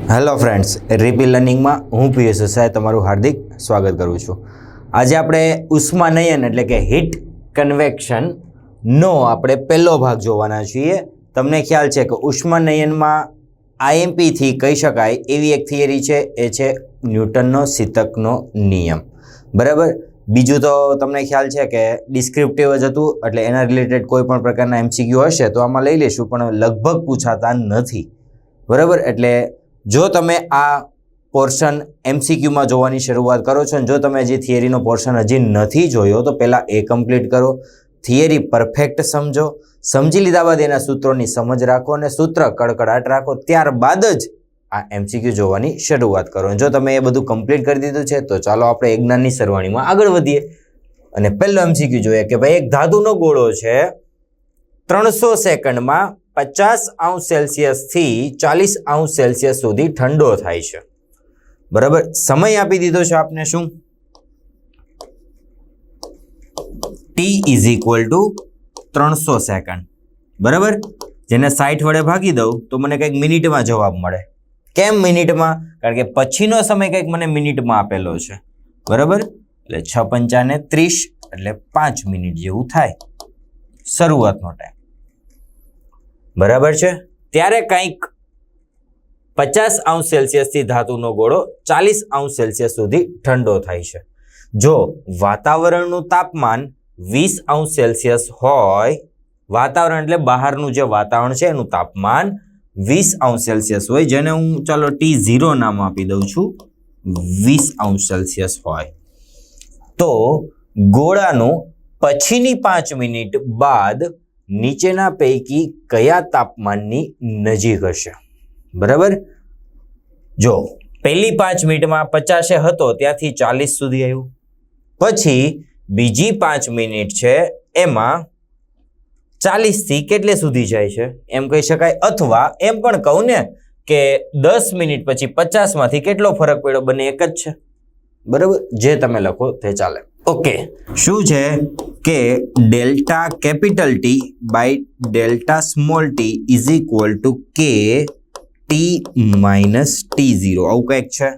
Hello friends, રીપી લર્નિંગમાં હું PS સાહેબ તમારું હાર્દિક સ્વાગત કરું છું. આજે આપણે ઉષ્માનયન એટલે કે હીટ કન્વેક્શનનો આપણે પહેલો ભાગ જોવાના છીએ. તમને ખ્યાલ છે કે ઉષ્માનયનમાં આઈએમપીથી કહી શકાય એવી એક થિયરી છે, એ છે ન્યૂટનનો શીતકનો નિયમ. બરાબર. બીજું તો તમને ખ્યાલ છે કે ડિસ્ક્રિપ્ટિવ જ હતું, એટલે એના રિલેટેડ કોઈ પણ પ્રકારના એમસીક્યુ હશે તો આમાં લઈ લઈશું, પણ લગભગ પૂછાતા નથી. બરાબર. એટલે જો તમે આ પોર્શન એમસીક્યુમાં જોવાની શરૂઆત કરો છો અને જો તમે હજી થિયરીનો પોર્શન હજી નથી જોયો તો પહેલાં એ કમ્પ્લીટ કરો, થિયરી પરફેક્ટ સમજો, સમજી લીધા બાદ એના સૂત્રોની સમજ રાખો અને સૂત્ર કડકડાટ રાખો, ત્યારબાદ જ આ એમસીક્યુ જોવાની શરૂઆત કરો. જો તમે એ બધું કમ્પ્લીટ કરી દીધું છે તો ચાલો આપણે એક જ્ઞાનની સરવાણીમાં આગળ વધીએ અને પહેલો એમસીક્યુ જોઈએ કે ભાઈ એક ધાતુનો ગોળો છે 300 સેકન્ડમાં 50° થી 40° સુધી ઠંડો થાય છે. બરાબર. સમય આપી દીધો છે આપને, શું? T = 300 second. બરાબર. જેને 60 વડે ભાગી દઉં તો મને કંઈક મિનિટમાં જવાબ મળે. કેમ મિનિટમાં? કારણ કે પછીનો સમય કંઈક મને મિનિટમાં આપેલો છે. બરાબર. એટલે 6 × 5 = 30, એટલે 5 મિનિટ જેવું થાય શરૂઆતનો ટાઈમ. બરાબર છે. ત્યારે કંઈક 50° થી ધાતુનો ગોળો 40° સુધી ઠંડો થાય છે. જો વાતાવરણનું તાપમાન 20° હોય, વાતાવરણ એટલે બહારનું જે વાતાવરણ છે એનું તાપમાન 20° હોય, જેને હું ચાલો T0 નામ આપી દઉં છું, 20° હોય, તો ગોળાનું પછીની 5 મિનિટ બાદ નીચેના પૈકી કયા તાપમાનની નજીક હશે? બરાબર. જો પહેલી 5 મિનિટમાં 50 હતો ત્યાંથી 40 સુધી આવ્યું, પછી બીજી 5 મિનિટ છે એમાં 40 થી કેટલે સુધી જાય છે એમ કહી શકાય, અથવા એમ પણ કહું ને કે 10 મિનિટ પછી 50 માંથી કેટલો ફરક પડ્યો? બંને એક જ છે. બરાબર. જે તમે લખો તે ચાલે. ઓકે. શું છે કે delta capital T by delta small t = K T - T0, આવું કંઈક છે.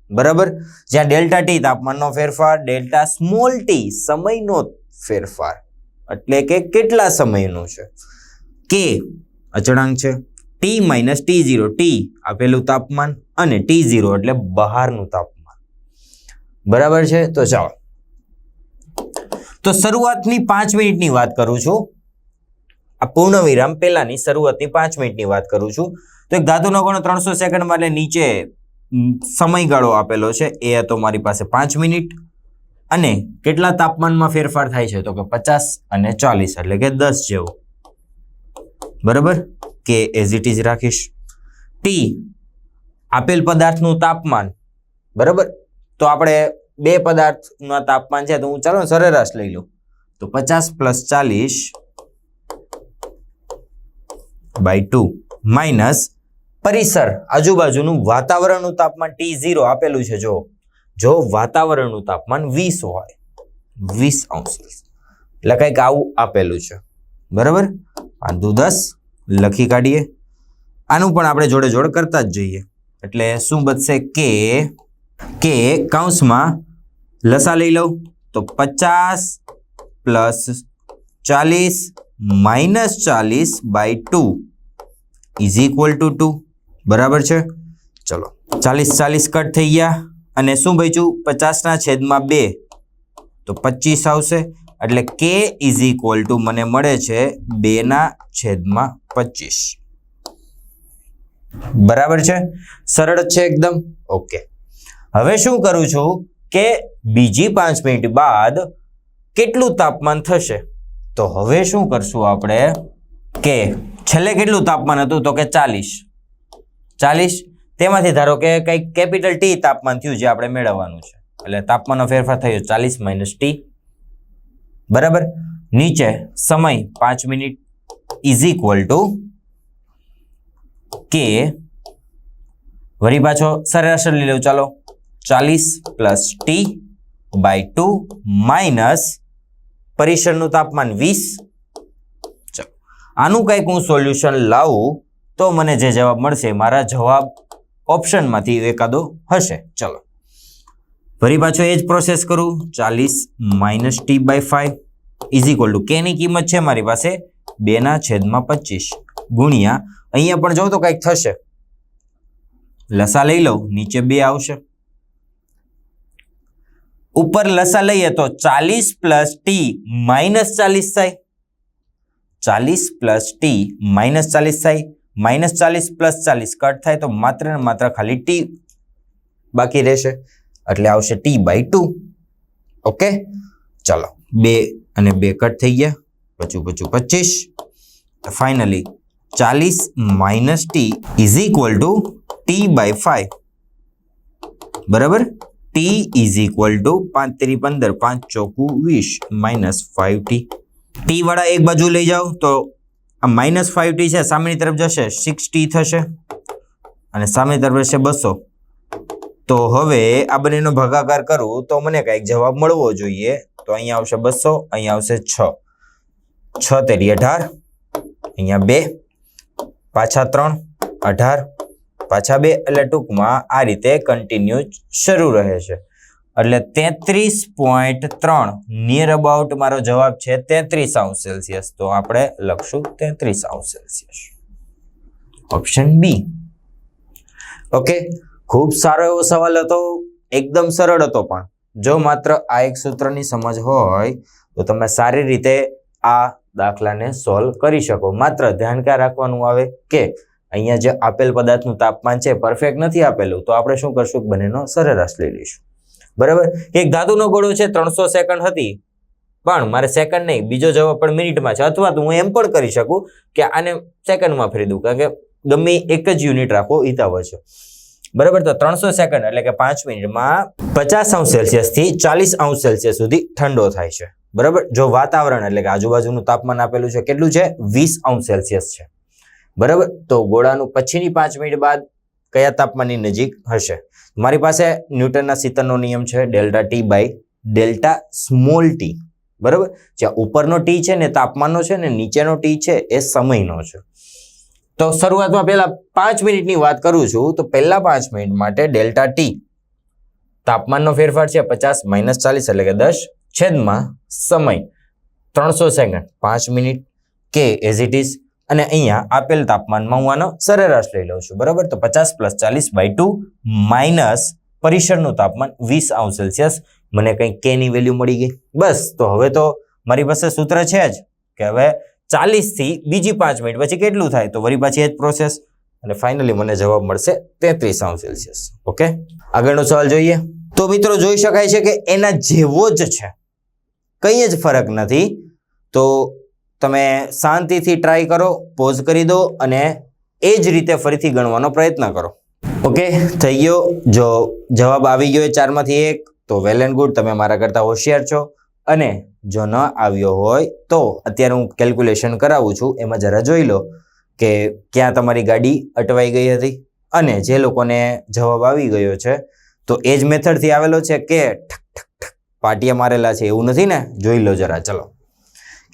બરાબર. જ્યાં ડેલ્ટા T તાપમાનનો ફેરફાર, ડેલ્ટા સ્મોલ t સમયનો ફેરફાર, એટલે કે કેટલા સમયનું છે. K અચળાંક છે, T - T0, T આપેલું તાપમાન અને T0 એટલે બહારનું તાપમાન. બરાબર છે. તો ચાલો, તો શરૂઆતની 5 મિનિટની વાત કરું છું. આ પૂર્ણ વિરામ પહેલાની શરૂઆતની 5 મિનિટની વાત કરું છું. તો એક ધાતુનો ગોળો 300 સેકન્ડમાં, એટલે નીચે સમયગાળો આપેલો છે એ હતો મારી પાસે 5 મિનિટ, અને કેટલા તાપમાનમાં ફેરફાર થાય છે તો કે 50 અને 40, એટલે કે 10 જેવું. બરાબર. કે એઝ ઇટ ઇઝ રાખીશ. T આપેલ પદાર્થનું તાપમાન. બરાબર. તો આપણે બે પદાર્થના તાપમાન છે તો હું ચાલો સરેરાશ લઈ લઉં, તો 50 + 40/2 માઇનસ પરિસર આજુબાજુનું વાતાવરણનું તાપમાન T0 આપેલું છે. જો વાતાવરણનું તાપમાન 20 હોય, 20°, એટલે કંઈક આવું આપેલું છે. બરાબર. 5×10 લખી કાઢીએ. આનું પણ આપણે જોડે જોડે કરતા જ જઈએ, એટલે શું બચશે? કે કૌંસમાં લસા લઈ લઉં તો 50 + 40 - 40/2 = 2. બરાબર છે. ચલો, 40 કટ થઈ ગયા અને શું બચ્યું? 50/2 તો 25 આવશે, એટલે K = મને મળે છે 2/25. બરાબર છે. સરળ છે એકદમ. ઓકે. હવે શું કરું છું કે બીજી 5 મિનિટ બાદ કેટલું તાપમાન થશે? તો હવે શું કરશું આપણે કે છેલ્લે કેટલું તાપમાન હતું તો કે 40, તેમાંથી ધારો કે કંઈક કેપિટલ T તાપમાન થયું જે આપણે મેળવવાનું છે, એટલે તાપમાનનો ફેરફાર થયો 40 - T. બરાબર. નીચે સમય 5 મિનિટ = K, વળી પાછો સરેરાશ લઈ લઉં, ચાલો 40 + T/2 માઇનસ પરિસરનું તાપમાન 20. આનું કંઈક હું સોલ્યુશન લાવું તો મને જે જવાબ મળશે, મારા જવાબ ઓપ્શનમાંથી એકાદો હશે. ચલો ફરી પાછો એ જ પ્રોસેસ કરું. 40 - t/5 is equal two k ની કિંમત છે મારી પાસે 2/25 ગુણ્યા અહીંયા પણ જો તો કંઈક થશે. લસા લઈ લઉં, નીચે 2 આવશે. ઉપર લસા લઈએ તો 40 + t - 40 થાય. 40 + t - 40 થાય. -40 + 40 કટ થાય તો માત્ર ને માત્ર ખાલી t બાકી રહેશે, એટલે આવશે t/2. ઓકે, ચલો 2 અને 2 કટ થઈ ગયા, બચું 25. Finally 40 - t is equal two t/5. બરાબર, t is equal two 5 × 3 = 15, 5 × 4 = 20 -5t. t વાળા એક બાજુ લઈ જાઓ તો આ -5t છે સામેની તરફ જશે 6t થશે અને સામેની તરફ રહેશે 200. તો હવે આ બંનેનો ભાગાકાર કરું તો મને કંઈક જવાબ મળવો જોઈએ. તો અહીંયા આવશે 200, અહીંયા આવશે 6. 6 તેરી 18, અહીંયા 2, પાછા 3, 18, પાછા 2, એટલે ટૂંકમાં આ રીતે કન્ટિન્યુ શરૂ રહે છે. એટલે 33.3 નિયર અબાઉટ મારો જવાબ છે 33°C. તો આપણે લખશું 33°C. Option B. ઓકે, ખૂબ સારો એવો સવાલ હતો, એકદમ સરળ હતો, પણ જો માત્ર આ એક સૂત્રની સમજ હોય તો તમે સારી રીતે આ દાખલાને સોલ્વ કરી શકો. માત્ર ધ્યાન ક્યાં રાખવાનું આવે કે અહીંયા જે આપેલ પદાર્થનું તાપમાન છે પરફેક્ટ નથી આપેલું, તો આપણે શું કરશું, બંનેનો સરેરાશ લઈ લઈશું. બરાબર, એક ધાતુનો ગોળો છે 300 સેકન્ડ હતી, પણ મારે સેકન્ડ નહીં, બીજો જવાબ પણ મિનિટમાં છે. અથવા તો હું એમ પણ કરી શકું કે આને સેકન્ડમાં ફેરવી દઉં, કારણ કે ગમે એક જ યુનિટ રાખો હિતાવહ છે. બરાબર, તો 300 સેકન્ડ એટલે કે 5 મિનિટમાં 50°C થી 40°C સુધી ઠંડો થાય છે. બરાબર, જો વાતાવરણ એટલે કે આજુબાજુનું તાપમાન આપેલું છે કેટલું છે, 20°C છે. બરાબર, તો ગોળાનું પછીની 5 મિનિટ બાદ કયા તાપમાનની નજીક હશે? મારી પાસે ન્યૂટનના શીતળનો નિયમ છે ΔT/Δt. બરાબર, જ્યાં ઉપરનો ટી છે ને તાપમાનનો છે ને નીચેનો ટી છે એ સમયનો છે. તો શરૂઆતમાં પહેલા 5 મિનિટની વાત કરું છું, તો પહેલા 5 મિનિટ માટે ΔT તાપમાનનો ફેરફાર છે 50 - 40 એટલે કે 10 છેદમાં સમય 300 સેકન્ડ 5 મિનિટ કે એઝ ઇટ ઇઝ. અને અહીંયા આપેલ તાપમાનમાં હું આનો સરેરાશ લઈ લઉં છું. બરાબર, તો 50 + 40/2 માઇનસ પરિસરનું તાપમાન 20°C. મને કંઈક k ની વેલ્યુ મળી ગઈ. બસ, તો હવે તો મારી પાસે સૂત્ર છે જ કે હવે 40 થી બીજી 5 મિનિટ પછી કેટલું થાય, તો વળી પાછી એ જ પ્રોસેસ અને ફાઇનલી મને જવાબ મળશે 33°C. ઓકે, આગળનો સવાલ જોઈએ. તો મિત્રો જોઈ શકાય છે કે એના જેવો જ છે, કંઈ જ ફરક નથી. તો તમે શાંતિથી ટ્રાય કરો, પોઝ કરી દો અને એ જ રીતે ફરીથી ગણવાનો પ્રયત્ન કરો. ઓકે, થઈ ગયો. જો જવાબ આવી ગયો 4 માંથી 1 તો વેલ એન્ડ ગુડ, તમે મારા કરતાં હોશિયાર છો. અને જો ન આવ્યો હોય તો અત્યારે હું કેલ્ક્યુલેશન કરાવું છું, એમાં જરા જોઈ લો કે ક્યાં તમારી ગાડી અટવાઈ ગઈ હતી. અને જે લોકોને જવાબ આવી ગયો છે તો એ જ મેથડથી આવેલો છે કે ઠક ઠક ઠક પાટિયા મારેલા છે એવું નથી ને? જોઈ લો જરા. ચલો,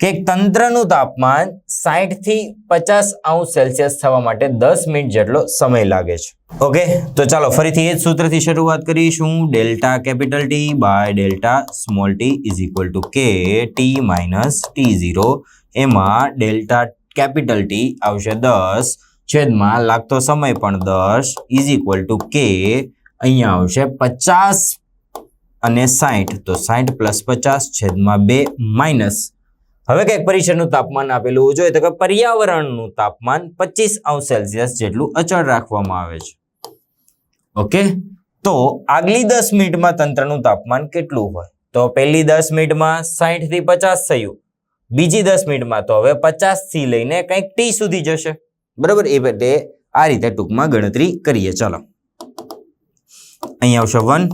કે તંત્રનું તાપમાન 60 થી 50°C થવા માટે 10 મિનિટ જેટલો સમય લાગે છે. ઓકે, તો ચાલો ફરીથી એ જ સૂત્રથી શરૂઆત કરીશું. ΔT/Δt is equal two KT - T0. એમાં ΔT આવશે 10 છેદમાં લાગતો સમય પણ 10 ઇઝ ઇક્વલ ટુ K. અહીંયા આવશે 50 અને 60, તો 60 + 50 છેદમાં 2 માઇનસ. હવે કંઈક પરિસરનું તાપમાન આપેલું જોઈએ તો કે પર્યાવરણનું તાપમાન 25°C જેટલું અચળ રાખવામાં આવે છે. ઓકે, તો આગલી 10 મિનિટમાં તંત્રનું તાપમાન કેટલું હોય? તો પહેલી 10 મિનિટમાં 60 થી 50 થયું, બીજી 10 મિનિટમાં તો હવે 50 થી લઈને કંઈક t સુધી જશે. બરાબર, એ એટલે આ રીતે ટૂંકમાં ગણતરી કરીએ. ચાલો, અહીંયા આવશે 1,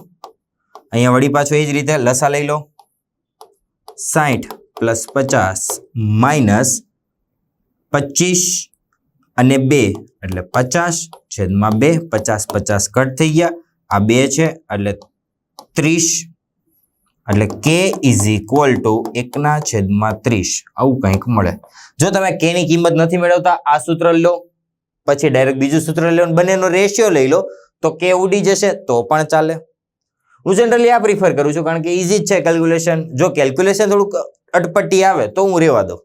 અહીંયા વળી પાછો એ જ રીતે લસા લઈ લો. 60 + 50 માઇનસ 25 અને 2 એટલે 50 છેદમાં 2, 50 50 કટ થઈ ગયા, આ 2 છે એટલે 30, એટલે k ઇઝ ઇક્વલ ટુ 1/30. આવું કંઈક મળે. જો તમે k ની કિંમત નથી મેળવતા, આ સૂત્ર લો, પછી ડાયરેક્ટ બીજું સૂત્ર લો, બંનેનો રેશિયો લઈ લો, તો કે ઉડી જશે તો પણ ચાલે. હું જનરલી આ પ્રિફર કરું છું કારણ કે ઇઝી જ છે કેલ્ક્યુલેશન. જો કેલ્ક્યુલેશન થોડુંક અટપટી આવે તો હું રહેવા દઉં,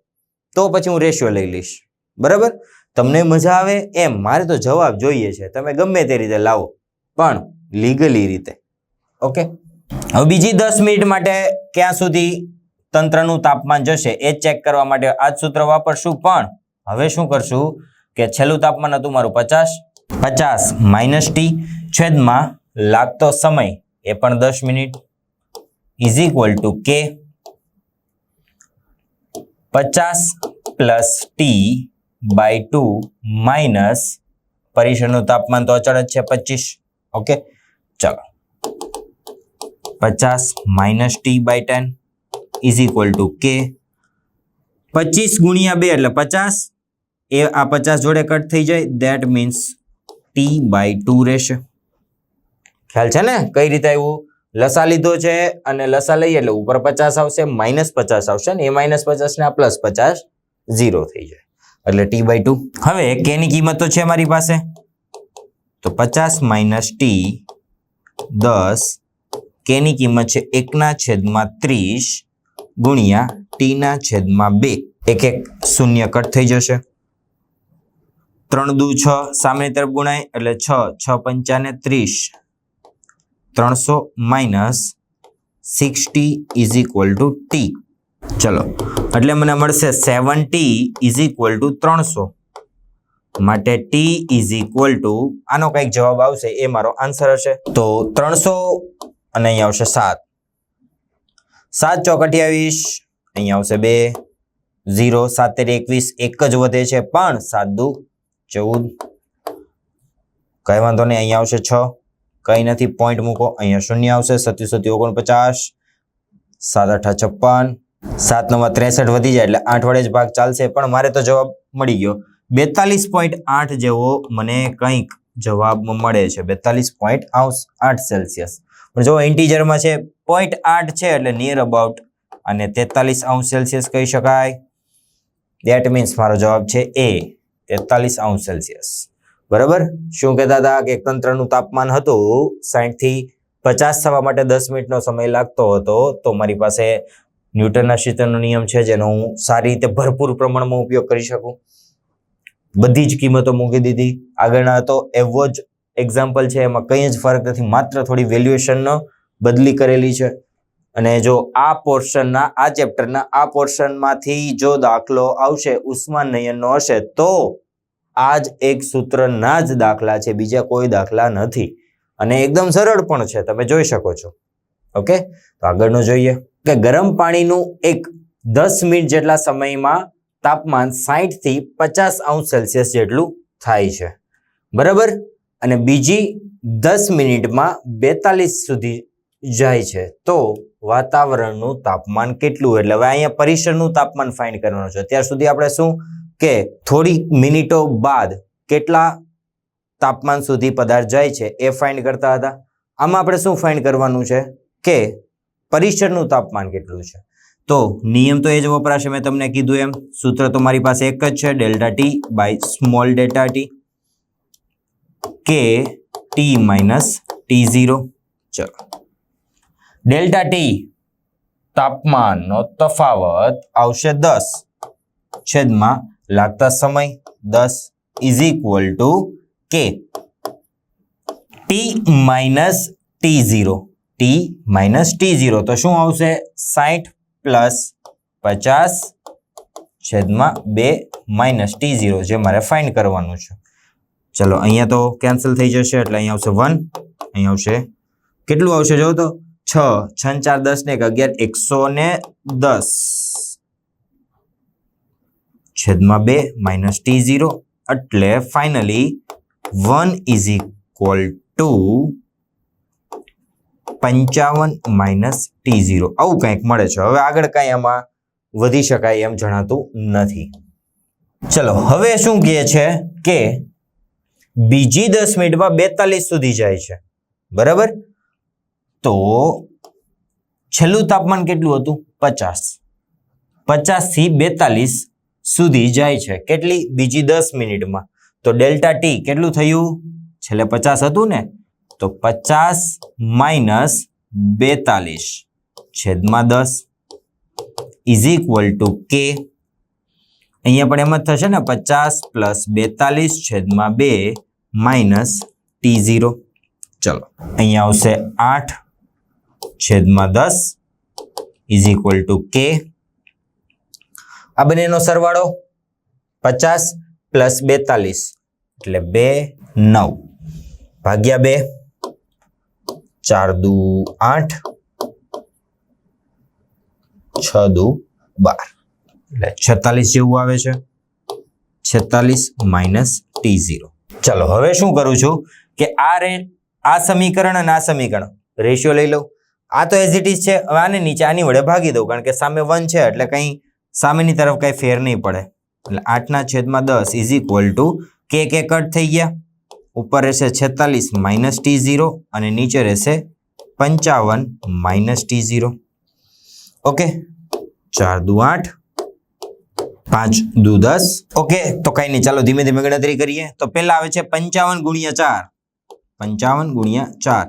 તો પછી હું રેશિયો લઈ લઈશ. બરાબર, તમને મજા આવે એમ. મારે તો જવાબ જોઈએ છે, તમે ગમે તે રીતે લાવો પણ લીગલી રીતે. ઓકે, હવે બીજી 10 મિનિટ માટે ક્યાં સુધી તંત્રનું તાપમાન જશે એ ચેક કરવા માટે આ જ સૂત્ર વાપરશું. પણ હવે શું કરશું કે છેલ્લું તાપમાન હતું મારું 50 માઇનસ ટી છેદમાં લાગતો સમય એ પણ 10 minute is equal to K 50 plus T by 2 minus પરિસરનું તાપમાન તો અચળ જ છે 25. ઓકે, ચાલો 50 minus T by 10 is equal to K 25 ગુણ્યા 2 એટલે 50. એ આ 50 જોડે કટ થઈ જાય, ધેટ મીન્સ ટી બાય 2 રહેશે. ખ્યાલ છે ને કઈ રીતે આવ્યું? લસા લીધો છે અને લસા લઈએ એટલે ઉપર 50 આવશે, માઇનસ 50 આવશે ને એ માઇનસ 50 ને આ પ્લસ 50 0 થઈ જાય એટલે ટી બાય 2. હવે કે ની કિંમત તો છે મારી પાસે, તો 50 માઇનસ ટી 10, કે ની કિંમત છે 1/30 ગુણ્યા ટી ના છેદમાં 2. એક એક શૂન્ય કટ થઈ જશે. 3 દુ 6 સામેની તરફ ગુણાય એટલે 6 5 ને 30, 300 minus 60 is equal two T. ચલો, એટલે મને મળશે 70 ઇઝ ઇક્વલ ટુ 300. માટે ટી ઇઝ ઇક્વલ ટુ આનો કંઈક જવાબ આવશે એ મારો આન્સર હશે. તો 300 અને અહીંયા આવશે 7. 7 ચોક 28, અહીંયા આવશે 2, 0 7 તેરી 21, એક જ વધે છે પણ 7 દુ 14. કઈ વાંધો નહીં, અહીંયા આવશે 6, કઈ નથી, પોઈન્ટ મૂકો, અહીંયા શૂન્ય આવશે. 27 49, 7 8 56, 7 9 63 વધી જાય એટલે 8 વડે જ ભાગ ચાલશે. પણ મારે તો જવાબ મળી ગયો 42.8 જેવો મને કંઈક જવાબ મળે છે, 42.8 સેલ્સિયસ. પણ જો ઇન્ટીજરમાં છે 0.8 છે એટલે નિયર અબાઉટ અને 43 સેલ્સિયસ કહી શકાય. ધેટ મીન્સ મારો જવાબ છે એ 43 સેલ્સિયસ. બરાબર, શું કહેતા હતા કે તંત્રનું તાપમાન હતું 60 થી 50 થવા માટે 10 મિનિટનો સમય લાગતો હતો. તો મારી પાસે ન્યૂટનના શીતળનો નિયમ છે જેનો હું સારી રીતે ભરપૂર પ્રમાણમાં ઉપયોગ કરી શકું. બધી જ કિંમતો મૂકી દીધી. આગળના તો એવો જ એક્ઝામ્પલ છે, એમાં કંઈ જ ફરક નથી, માત્ર થોડી વેલ્યુએશનનો બદલી કરેલી છે. અને જો આ પોર્શનના આ ચેપ્ટરના આ પોર્શનમાંથી જો દાખલો આવશે ઉષ્માનયનનો હશે તો આ જ એક સૂત્રના જ દાખલા છે, બીજા કોઈ દાખલા નથી. અને એકદમ સરળ પણ છે, તમે જોઈ શકો છો. ઓકે, તો આગળનું જોઈએ કે ગરમ પાણીનું એક 10 મિનિટ જેટલા સમયમાં તાપમાન 60 થી 50 સેલ્સિયસ જેટલું થાય છે. બરાબર, અને બીજી 10 મિનિટમાં 42 સુધી જાય છે. તો વાતાવરણનું તાપમાન કેટલું? એટલે હવે અહીંયા પરિસરનું તાપમાન ફાઇન્ડ કરવાનું છે. ત્યાર સુધી આપણે શું કે થોડી મિનિટો બાદ કેટલા તાપમાન સુધી પદાર્થ જાય છે એ ફાઇન્ડ કરતા હતા. આમાં આપણે શું ફાઇન્ડ કરવાનું છે કે પરિસરનું તાપમાન કેટલું છે. તો નિયમ તો એ જ વપરાશે, મેં તમને કીધું એમ. સૂત્ર તો મારી પાસે એક જ છે, delta T by small delta T K T minus T0. ચલો, ડેલ્ટા ટી તાપમાનનો તફાવત આવશે 10 છેદમાં લાગતા સમય 10 ઇઝ ઇક્વલ ટુ કે T minus T0. T minus T0 તો શું આવશે? 60 પ્લસ 50 છેદમાં 2 માઇનસ T0 જે મારે ફાઇન્ડ કરવાનું છે. ચલો, અહીંયા તો કેન્સલ થઈ જશે એટલે અહીંયા આવશે 1, અહીંયા આવશે કેટલું આવશે જો તો 6 6 4 10 ને 11 110 છેદમાં 2 માઇનસ T0 એટલે finally 1 is equal two 55 minus T0 આવું કંઈક મળે છે. હવે આગળ કાંઈ આમાં વધી શકાય એમ જણાતું નથી. ચલો, હવે શું કહે છે કે બીજી 10 મિનિટમાં 42 સુધી જાય છે. બરાબર, તો છેલ્લું તાપમાન કેટલું હતું? 50. 50 થી 42 સુધી જાય છે. કેટલી? બીજી 10 મિનિટમાં. તો ડેલ્ટા ટી કેટલું થયું? છેલ્લે 50 હતું ને તો 50 - 42 છેદમાં 10 ઇઝ ઇક્વલ ટુ કે અહીંયા પણ એમ જ થશે ને 50 + 42 છેદમાં 2 માઇનસ T0 ચલો અહીંયા આવશે 8 છેદમાં 10 ઇઝ ઇક્વલ ટુ કે આ બંનેનો સરવાળો 50 + 42 એટલે 2 9 ભાગ્યા 2 4 દુ 8 6 દુ 12 એટલે 46 જેવું આવે છે 46 - T0 ચલો હવે શું કરું છું કે આ સમીકરણ અને આ સમીકરણ રેશિયો લઈ લઉં આ તો એઝ ઇટ ઇઝ છે હવે આને નીચે આની વડે ભાગી દઉં કારણ કે સામે 1 છે એટલે કંઈ સામેની તરફ કંઈ ફેર નહીં પડે એટલે 8/10 ઇઝ ઇક્વલ ટુ કે કટ થઈ ગયા ઉપર રહેશે 46 - T0 અને નીચે રહેશે 55 - T0 ઓકે 4 દુ 8 5 દુ 10 ઓકે તો કઈ નહીં ચાલો ધીમે ધીમે ગણતરી કરીએ તો પહેલા આવે છે 55 × 4 55 × 4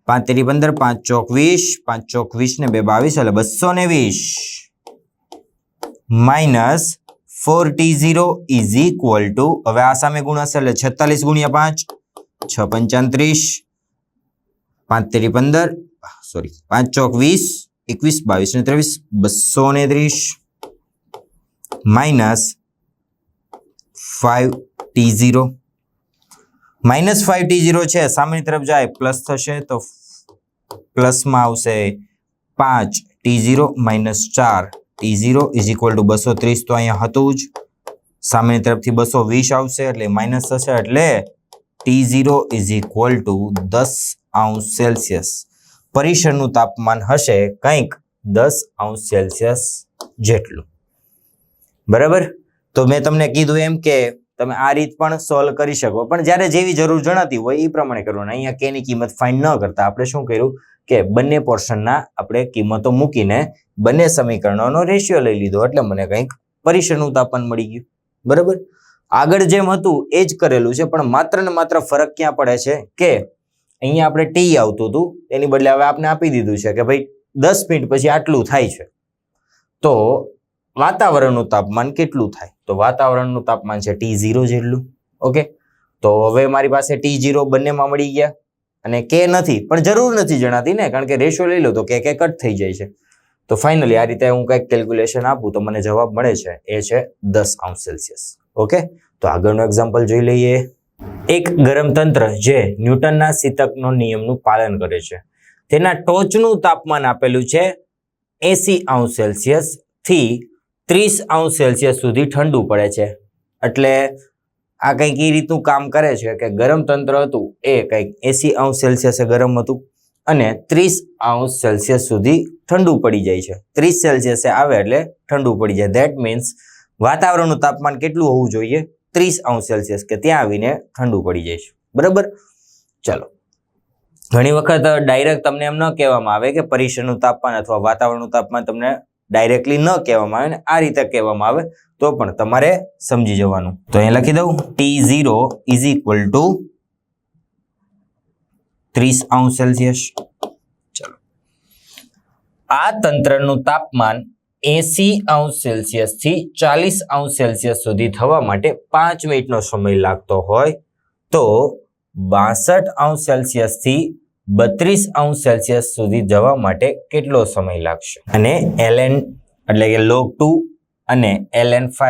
5 તેરી 15 5 ચોક 20 5 ચોક 20 ને 2 22 એટલે 220 minus 4T0 is equal two હવે આ સામે ગુણાશે એટલે 46 × 5 6 35 5 તેરી 15 સોરી 5 ચોક 20 21 22 ને 23 230 માઇનસ 5T0 માઇનસ 5T0 છે સામેની તરફ જાય પ્લસ થશે તો પ્લસમાં આવશે 5T0 minus 4T0 is equal two 230 તો અહીંયા હતું જ સામેની તરફથી 220 આવશે એટલે માઇનસ થશે એટલે T0 is equal two 10°C પરિસરનું તાપમાન હશે કંઈક 10°C જેટલું બરાબર તો મેં તમને કીધું એમ કે તમે આ રીત પણ સોલ્વ કરી શકો પણ જ્યારે જેવી જરૂર જણાતી હોય એ પ્રમાણે કરવાનું અહીંયા કે ની કિંમત ફાઇન્ડ ન કરતા આપણે શું કર્યું કે બંને પોર્શનના આપણે કિંમતો મૂકીને બંને સમીકરણોનો રેશિયો લઈ લીધો એટલે મને કંઈક પરિસરનું તાપમાન મળી ગયું બરાબર આગળ જેમ હતું એ જ કરેલું છે પણ માત્ર ને માત્ર ફરક ક્યાં પડે છે કે અહીંયા આપણે ટી આવતું હતું એની બદલે હવે આપણે આપી દીધું છે કે ભાઈ 10 મિનિટ પછી આટલું થાય છે તો વાતાવરણનું તાપમાન કેટલું થાય તો વાતાવરણનું તાપમાન છે T0 જેટલું ઓકે તો હવે મારી પાસે T0 બંનેમાં મળી ગયા અને કે નથી પણ જરૂર નથી જણાતી ને કારણ કે રેશિયો લઈ લો તો કે કટ થઈ જાય છે તો ફાઇનલી આ રીતે હું કંઈક કેલ્ક્યુલેશન આપું તો મને જવાબ મળે છે એ છે 10°C ઓકે તો આગળનો એક્ઝામ્પલ જોઈ લઈએ એક ગરમ તંત્ર જે ન્યૂટનના શીતકનો નિયમનું પાલન કરે છે તેના ટોચનું તાપમાન આપેલું છે 80°C થી 30°C સુધી ઠંડુ પડે છે એટલે આ કંઈક એ રીતનું કામ કરે છે કે ગરમ તંત્ર હતું એ કંઈક 80°C ગરમ હતું અને 30°C સુધી ઠંડુ પડી જાય છે 30°C આવે એટલે ઠંડુ પડી જાય ધેટ મીન્સ વાતાવરણનું તાપમાન કેટલું હોવું જોઈએ 30°C કે ત્યાં આવીને ઠંડુ પડી જાય છે બરાબર ચલો ઘણી વખત ડાયરેક્ટ તમને એમ ન કહેવામાં આવે કે પરિસરનું તાપમાન અથવા વાતાવરણનું તાપમાન તમને ડાયરેક્ટલી ન કહેવામાં આવે ને આ રીતે કહેવામાં આવે તો પણ તમારે સમજી જવાનું તો અહીં લખી દઉં T0 is equal two 30°C ચલો આ તંત્રનું તાપમાન 80°C થી 40°C સુધી થવા માટે 5 મિનિટનો સમય લાગતો હોય તો 62°C થી 32°C સુધી જવા માટે કેટલો સમય લાગશે અને ln એટલે કે log 2 અને ln5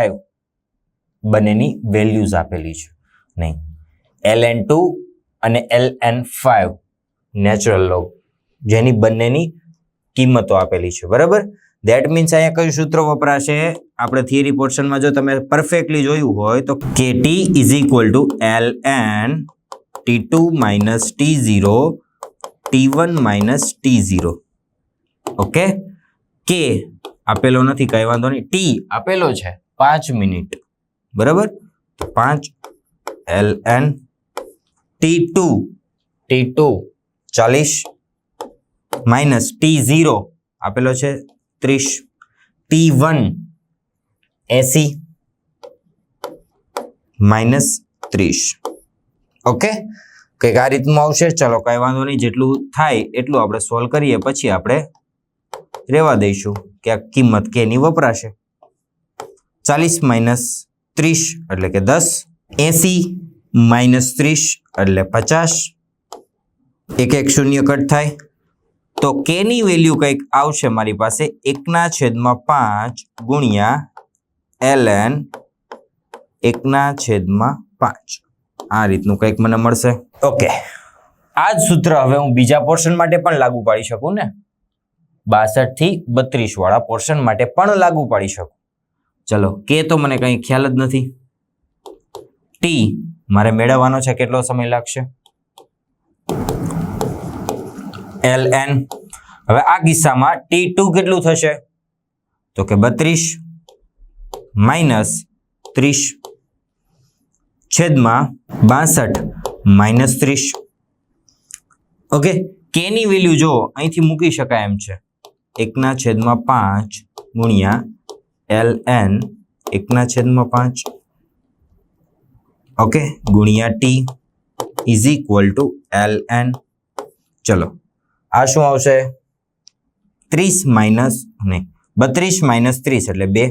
બંનેની વેલ્યુઝ આપેલી છે નહીં ln2 અને ln5 નેચરલ લોગ જેની બંનેની કિંમતો આપેલી છે બરાબર ધેટ મીન્સ અહીંયા કયું સૂત્ર વપરાશે આપણે થિયરી પોર્શનમાં જો તમે પરફેક્ટલી જોયું હોય તો KT is equal two ln T2 minus T0 T1 minus T0 okay કે આપેલો નથી કઈ વાંધો નહીં ટી આપેલો છે 5 મિનિટ બરાબર તો 5 ln T2 40 માઇનસ T0 આપેલો છે 30 T1 80 માઇનસ 30 ઓકે કંઈક આ રીતનું આવશે. ચલો કઈ વાંધો નહીં, જેટલું થાય એટલું આપણે સોલ્વ કરીએ, પછી આપણે રહેવા દઈશું કે આ કિંમત કે ની વપરાશે. 40 માઇનસ 30 એટલે કે 10, 80 માઇનસ 30 એટલે 50, એક એક શૂન્ય કટ થાય તો કે ની વેલ્યુ કંઈક આવશે મારી પાસે 1/5 ગુણ્યા ln 1/5. આ રીતનું કંઈક મને મળશે. ઓકે, આ જ સૂત્ર હવે હું બીજા પોર્શન માટે પણ લાગુ પાડી શકું ને, 62 થી 32 વાળા પોર્શન માટે પણ લાગુ પાડી શકું. ચલો કે તો મને કંઈ ખ્યાલ જ નથી. ટી મારે મેળવવાનો છે, કેટલો સમય લાગશે? ln. હવે આ કિસ્સામાં T2 કેટલું થશે? તો કે 32 માઇનસ 30 છેદમાં 62 માઇનસ 30. ઓકે, કે ની વેલ્યુ જો અહીંથી મૂકી શકાય એમ છે, 1/5 ગુણ્યા ln 1/5. ઓકે, ગુણ્યા T is equal two ln. ચલો આ શું આવશે? 32 માઇનસ 30 એટલે 2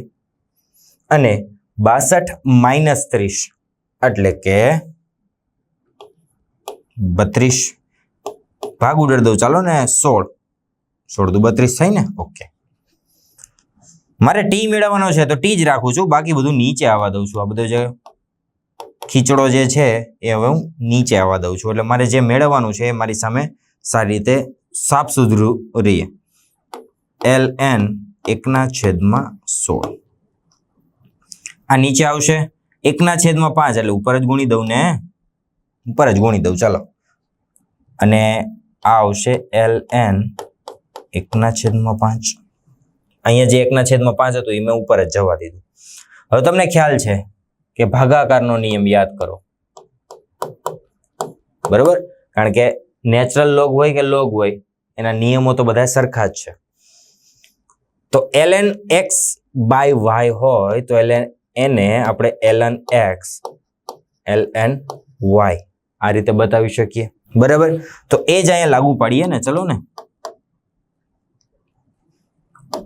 અને 62 માઇનસ 30 એટલે કે 32. ભાગ ઉડાડી દઉં ચાલો ને, 16 દુ 32 થાય ને. ઓકે, મારે ટી મેળવવાનો છે તો ટી જ રાખું છું, બાકી બધું નીચે આવવા દઉં છું. આ બધો જે ખીચડો જે છે એ હવે હું નીચે આવવા દઉં છું, એટલે મારે જે મેળવવાનું છે એ મારી સામે સારી રીતે સાફ સુથરું રહીએ. ln 1/16. આ નીચે આવશે 1/5 એટલે ઉપર જ ગુણી દઉં ને, ઉપર જ ગુણી દઉં ચાલો. અને આ આવશે ln 1/5. અહીંયા જે 1/5 હતું એ મેં ઉપર જ જવા દીધું. હવે તમને ખ્યાલ છે કે ભાગાકારનો નિયમ યાદ કરો, બરોબર? કારણ કે નેચરલ લોગ હોય કે લોગ હોય એના નિયમો તો બધા સરખા જ છે. તો ln x બાય y હોય તો એને આપણે ln x ln y આ રીતે બતાવી શકીએ, બરાબર? તો એ જ અહીંયા લાગુ પાડીએ ને. ચલો ને,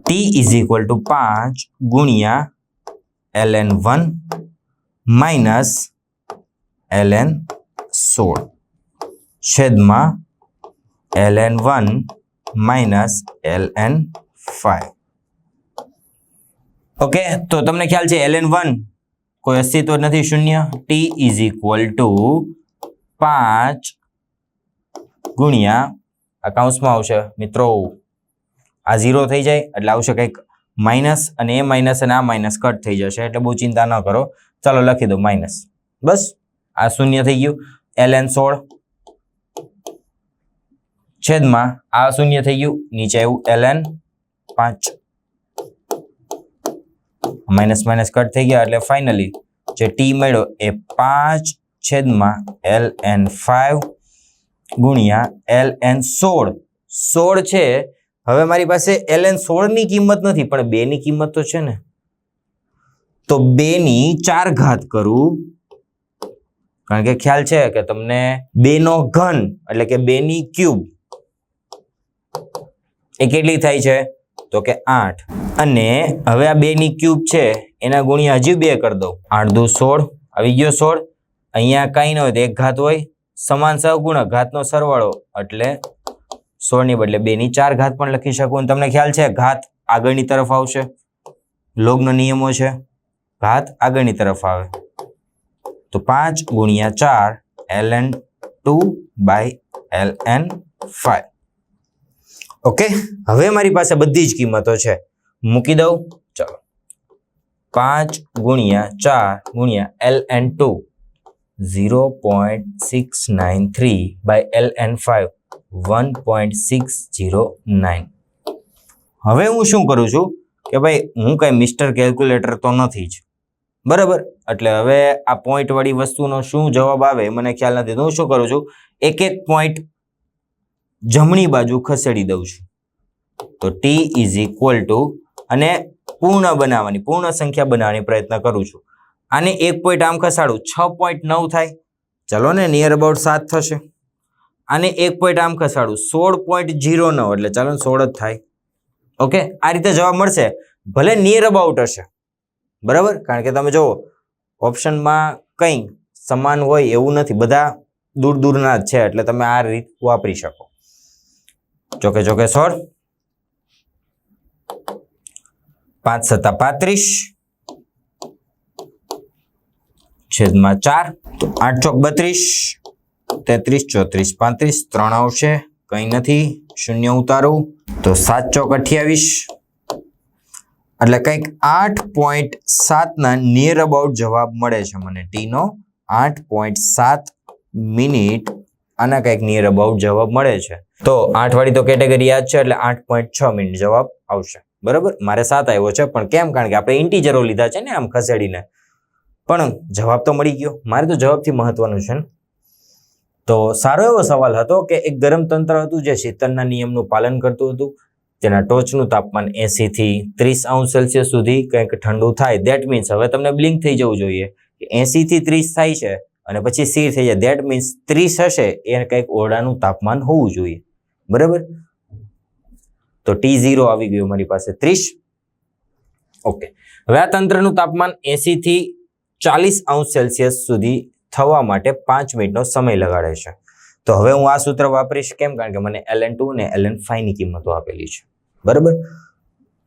t ઇઝ ઇક્વલ ટુ 5 ગુણ્યા ln 1 માઇનસ ln 16 છેદમાં ln 1 માઇનસ ln 5. ઓકે, તો તમને ખ્યાલ છે ln 1 કોઈ અસ્તિત્વ નથી, શૂન્ય. t ઇઝ ઇક્વલ ટુ 5 ગુણ્યા આ કૌંસમાં આવશે મિત્રો, આ 0 થઈ જાય એટલે આવશે કંઈક માઇનસ, અને એ માઇનસ અને આ માઇનસ કટ થઈ જશે, એટલે બહુ ચિંતા ન કરો. ચાલો લખી દો માઇનસ, બસ. આ શૂન્ય થઈ ગયું. ln 16 છેદમાં આ શૂન્ય થઈ ગયું, નીચે આવ્યું ln 5. માઇનસ માઇનસ કટ થઈ ગયા એટલે ફાઇનલી જે ટી મળ્યો એ 5 છેદમાં ln 5 ગુણ્યા ln 16 છે. હવે મારી પાસે ln 16 ની કિંમત નથી, પણ 2 ની કિંમત તો છે ને, તો 2 ની 4 ઘાત કરું, કારણ કે ખ્યાલ છે કે તમને 2 નો ઘન એટલે કે 2 ની ક્યુબ એ કેટલી થાય છે? તો કે 8. અને હવે આ 2 ની ક્યુબ છે એના ગુણ્યા હજી 2 કરી દઉં, 8 દુ 16 આવી ગયો 16. અહીંયા કઈ ન હોય તો 1 ઘાત હોય, સમાન સહગુણક ઘાતનો સરવાળો એટલે 16 ની બદલે 2 ની 4 ઘાત પણ લખી શકું. અને તમને ખ્યાલ છે ઘાત આગળની તરફ આવશે, લોગનો નિયમો છે, ઘાત આગળની તરફ આવે. તો 5 ગુણ્યા 4 ln 2 બાય ln 5. ઓકે, હવે મારી પાસે બધી જ કિંમતો છે, મૂકી દઉં. ચલો, 5 ગુણ્યા 4 ગુણ્યા ln 2 0.693 બાય ln 5 1.609. હવે હું શું કરું છું કે ભાઈ હું કઈ મિસ્ટર કેલ્ક્યુલેટર તો નથી જ, બરાબર? એટલે હવે આ પોઈન્ટ વાળી વસ્તુનો શું જવાબ આવે મને ખ્યાલ નથી. હું શું કરું છું, એક એક પોઈન્ટ જમણી બાજુ ખસેડી દઉં છું. તો t ઇઝ ઇક્વલ ટુ, અને પૂર્ણ સંખ્યા બનાવવાની પ્રયત્ન કરું છું. આને એક પોઈન્ટ આમ ખસાડું, 6.9 થાય. ચલો ને, નિયર અબાઉટ 7 થશે. આને 1 પોઈન્ટ આમ ખસાડું 16.09 એટલે ચાલો 16 જ થાય. ઓકે, આ રીતે જવાબ મળશે. ભલે નિયર અબાઉટ હશે, બરાબર, કારણ કે તમે જો ઓપ્શનમાં કંઈ સમાન હોય એવું નથી, બધા દૂર દૂરના જ છે, એટલે તમે આ રીત વાપરી શકો. ચોકે ચોકે 16, 5 × 7 = 35, છેદમાં 4, તો 8 × 4 = 32, 33, 34, 35, 3 આવશે, કંઈ નથી, 0 ઉતારું તો 7 × 4 = 28, એટલે કંઈક 8.7 ના નિયર અબાઉટ જવાબ મળે છે મને. ટી નો 8.7 મિનિટ આના કંઈક નિયર અબાઉટ જવાબ મળે છે. તો 8 વાળી તો કેટેગરી યાદ છે, એટલે 8.6 મિનિટ જવાબ આવશે. બરાબર, મારે 7 આવ્યો છે, પણ કેમ? કારણ કે આપણે ઇન્ટીજરો લીધા છે ને આમ ખસેડીને, પણ જવાબ તો મળી ગયો. મારે તો જવાબથી મહત્વનું છે ને. તો સારો એવો સવાલ હતો કે એક ગરમ તંત્ર હતું જે શીતળના નિયમનું પાલન કરતું હતું. તેના ટોચનું તાપમાન 80 થી 30 અંશ સેલ્સિયસ સુધી કંઈક ઠંડુ થાય. ધેટ મીન્સ હવે તમને બ્લિંક થઈ જવું જોઈએ કે 80 થી 30 થાય છે અને પછી સ્થિર થઈ જાય. ધેટ મીન્સ 30 હશે એ કંઈક ઓરડાનું તાપમાન હોવું જોઈએ. બરાબર, તો T0 આવી ગયું મારી પાસે 30. ઓકે, હવે આ તંત્રનું તાપમાન 80 થી 40 અંશ સેલ્સિયસ સુધી થવા માટે 5 મિનિટનો સમય લગાડે છે. તો હવે હું આ સૂત્ર વાપરીશ. કેમ? કારણ કે મને ln2 અને ln5 ની કિંમતો આપેલી છે. બરાબર,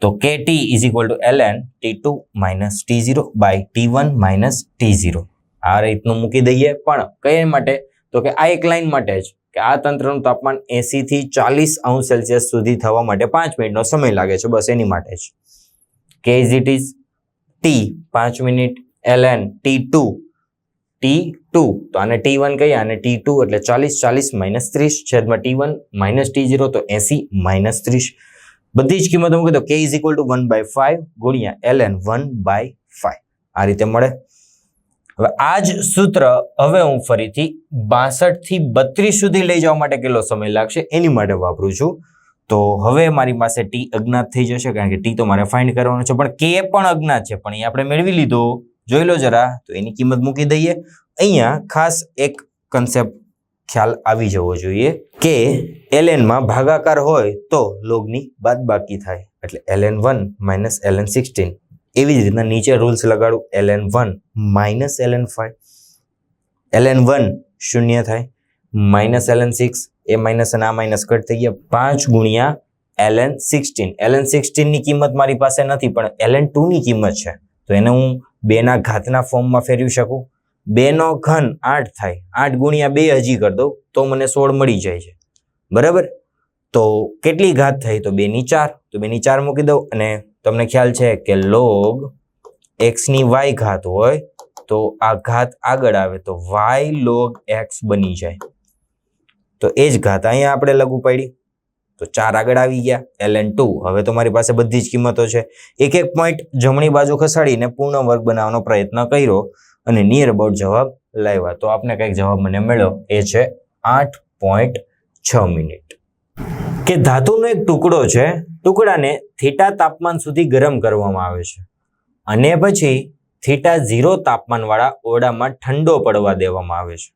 તો KT = ln T2 - T0 / T1 - T0 આ રીતનું મૂકી દઈએ. પણ કઈ માટે? તો કે આ એક લાઈન માટે જ, કે આ તંત્રનું તાપમાન 80 થી 40 અંશ સેલ્સિયસ સુધી થવા માટે 5 મિનિટનો સમય લાગે છે, બસ એની માટે જ. K = T 5 minute, ln T2 તો આને T1 કહીએ, આને T2 એટલે 40 - 30 છેદમાં T1 - T0 તો 80 - 30. બધી જ કિંમતો મૂકી દો. K = 1/5 ગુણ્યા ln 1/5 આ રીતે મળે. હવે આ જ સૂત્ર હવે હું ફરીથી 62 થી 32 સુધી લઈ જવા માટે કેટલો સમય લાગશે એની માટે વાપરું છું. તો હવે મારી પાસે T અજ્ઞાત થઈ જશે, કારણ કે T તો મારે ફાઇન્ડ કરવાનો છે, પણ K પણ અજ્ઞાત છે, પણ એ આપણે મેળવી લીધો. જોઈ લો જરા, તો એની કિંમત મૂકી દઈએ. અહીંયા ખાસ એક કન્સેપ્ટ ખ્યાલ આવી જવો જોઈએ કે ln માં ભાગાકાર હોય તો લોગની બાદબાકી થાય, એટલે ln1 - ln16. એવી જ રીતના નીચે રૂલ્સ લગાડું, ln1 - ln5, ln1 0 થાય, -ln6 એ માઇનસ અને આ માઇનસ કટ થઈ ગયા, 5 ગુણ્યા ln16. ln16 ની કિંમત મારી પાસે નથી, પણ ln2 ની કિંમત છે, તો એને હું 2 ના ઘાતના ફોર્મમાં ફેરવી શકું. 2 નો ઘન 8 થાય, 8 ગુણ્યા 2 હજી કરી દઉં તો મને 16 મળી જાય છે. બરાબર, તો કેટલી ઘાત થઈ? તો 2 ની 4, તો 2 ની 4 મૂકી દઉં. અને તમને ખ્યાલ છે કે log x ની y ઘાત હોય તો આ ઘાત આગળ આવે તો y log x બની જાય. તો એ જ ઘાત અહીંયા આપણે લઘુ પાડી, તો 4 આગળ આવી ગયા. ln2 હવે તો મારી પાસે બધી જ કિંમતો છે. એક એક પોઈન્ટ જમણી બાજુ ખસાડીને પૂર્ણ વર્ગ બનાવવાનો પ્રયત્ન કર્યો અને નિયર અબાઉટ જવાબ લાવ્યા. તો આપને કંઈક જવાબ મને મળ્યો, એ છે 8.6 મિનિટ. કે ધાતુનો એક ટુકડો છે, ટુકડાને થીટા તાપમાન સુધી ગરમ કરવામાં આવે છે અને પછી θ0 તાપમાનવાળા ઓરડામાં ઠંડો પડવા દેવામાં આવે છે.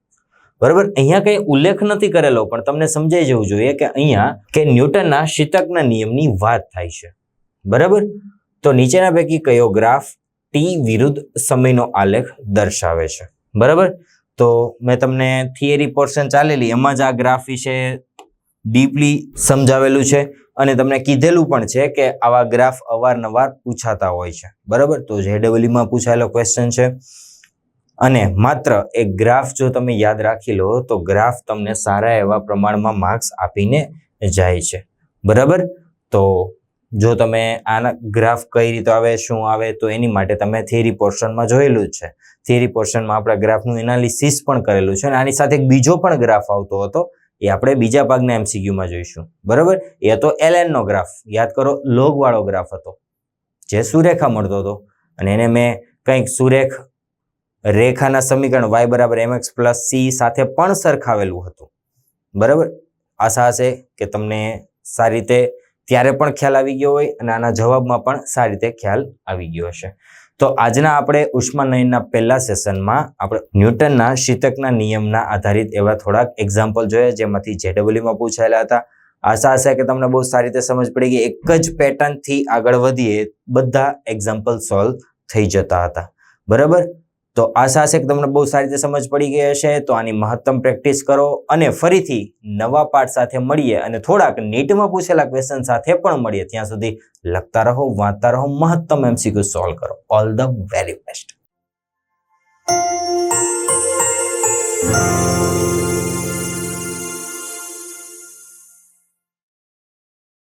બરાબર, અહીંયા કંઈ ઉલ્લેખ નથી કરેલો, પણ તમને સમજાઈ જવું જોઈએ કે અહીંયા કે ન્યૂટનના શીતકના નિયમની વાત થાય છે. બરાબર, તો નીચેના પૈકી કયો ગ્રાફ ટી વિરુદ્ધ સમયનો આલેખ દર્શાવે છે? બરાબર, તો મેં તમને થિયરી પોર્શન ચાલેલી એમાં જ આ ગ્રાફ વિશે ડીપલી સમજાવેલું છે અને તમને કીધેલું પણ છે કે આવા ગ્રાફ અવારનવાર પૂછાતા હોય છે. બરાબર, તો JEE માં પૂછાયેલો ક્વેશ્ચન છે અને માત્ર એક ગ્રાફ જો તમે યાદ રાખી લો તો ગ્રાફ તમને સારા એવા પ્રમાણમાં માર્ક્સ આપીને જાય છે. બરાબર, તો જો તમે આના ગ્રાફ કઈ રીતે આવે, શું આવે, તો એની માટે તમે થિયરી પોર્શનમાં જોયેલું જ છે. થિયરી પોર્શનમાં આપણે ગ્રાફનું એનાલિસિસ પણ કરેલું છે અને આની સાથે એક બીજો પણ ગ્રાફ આવતો હતો, એ આપણે બીજા ભાગના MCQ માં જોઈશું. બરાબર, એ હતો ln નો ગ્રાફ. યાદ કરો, લોગ વાળો ગ્રાફ હતો જે સુરેખા મળતો હતો અને એને મેં કંઈક સુરેખ રેખાના સમીકરણ y = mx + c સાથે પણ સરખાવેલું હતું. બરાબર, આશા હશે કે તમને સારી રીતે ત્યારે પણ ખ્યાલ આવી ગયો હોય અને આના જવાબમાં પણ સારી રીતે ખ્યાલ આવી ગયો હશે. તો આજના આપણે ઉષ્માનયનના પહેલા સેશનમાં આપણે ન્યૂટનના શીતકના નિયમના આધારિત એવા થોડાક એક્ઝામ્પલ જોયા જેમાંથી JEE માં પૂછાયેલા હતા. આશા હશે કે તમને બહુ સારી રીતે સમજ પડી ગઈ. એક જ પેટર્નથી આગળ વધીએ બધા એક્ઝામ્પલ સોલ્વ થઈ જતા હતા. બરાબર, તો આશા હશે કે તમને બહુ સારી રીતે સમજ પડી ગઈ હશે. તો આની મહત્તમ પ્રેક્ટિસ કરો અને ફરીથી નવા પાઠ સાથે મળીએ અને થોડાક નીટમાં પૂછેલા ક્વેશ્ચન સાથે પણ મળીએ. ત્યાં સુધી લખતા રહો, વાંચતા રહો, મહત્તમ MCQ સોલ્વ કરો. All the very best.